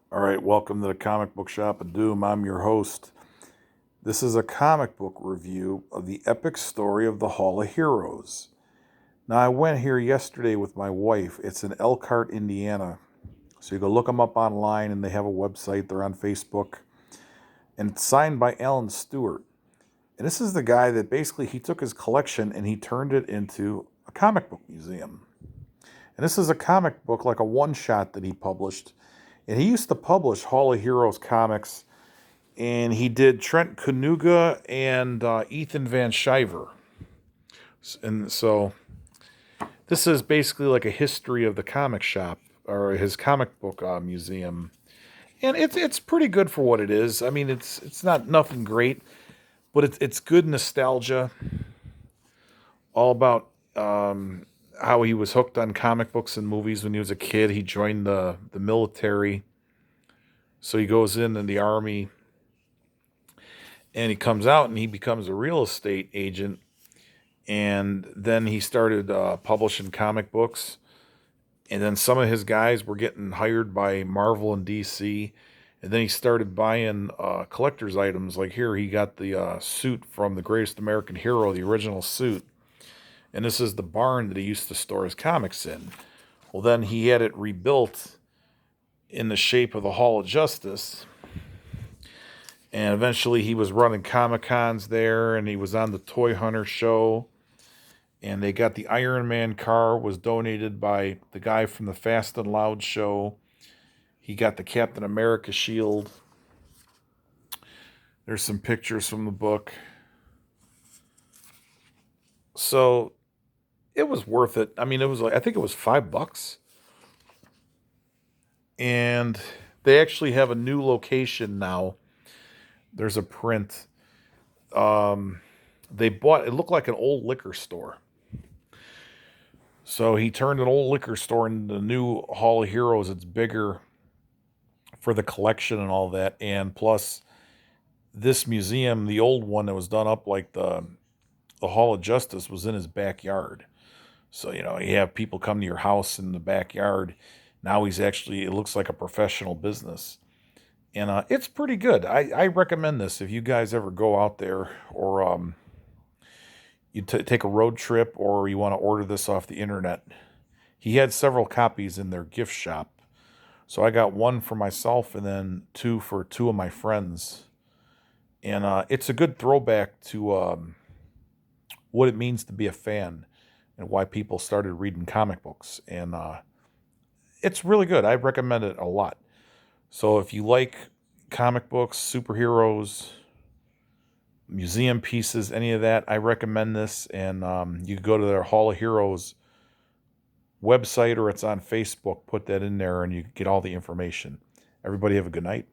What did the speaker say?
All right, welcome to the Comic Book Shop of Doom. I'm your host. This is a comic book review of the epic story of the Hall of Heroes. Now, I went here yesterday with my wife. It's in Elkhart, Indiana. So you go look them up online, and they have a website. They're on Facebook. And it's signed by Alan Stewart. And this is the guy that basically he took his collection and he turned it into a comic book museum. And this is a comic book, like a one-shot that he published. And he used to publish Hall of Heroes comics, and he did Trent Kanuga and Ethan Van Sciver. And so this is basically like a history of the comic shop or his comic book museum, and it's pretty good for what it is. I mean, it's not nothing great, but it's good nostalgia, all about how he was hooked on comic books and movies when he was a kid. He joined the military, so he goes in the army, and he comes out and he becomes a real estate agent. And then he started publishing comic books. And then some of his guys were getting hired by Marvel and DC. And then he started buying collector's items. Like here, he got the suit from the Greatest American Hero, the original suit. And this is the barn that he used to store his comics in. Well, then he had it rebuilt in the shape of the Hall of Justice. And eventually he was running Comic Cons there, and he was on the Toy Hunter show. And they got the Iron Man car, was donated by the guy from the Fast and Loud show. He got the Captain America shield. There's some pictures from the book. So it was worth it. I mean, it was like, I think it was $5. And they actually have a new location now. There's a print. They bought, it looked like an old liquor store. So he turned an old liquor store into the new Hall of Heroes. It's bigger for the collection and all that. And plus, this museum, the old one that was done up like the Hall of Justice, was in his backyard. So, you have people come to your house in the backyard. Now he's actually, it looks like a professional business. And it's pretty good. I recommend this if you guys ever go out there, or you take a road trip, or you want to order this off the internet. He had several copies in their gift shop. So I got one for myself and then two for two of my friends. And it's a good throwback to what it means to be a fan and why people started reading comic books. And it's really good. I recommend it a lot. So if you like comic books, superheroes, museum pieces, any of that, I recommend this. And you can go to their Hall of Heroes website, or it's on Facebook. Put that in there and you get all the information. Everybody have a good night.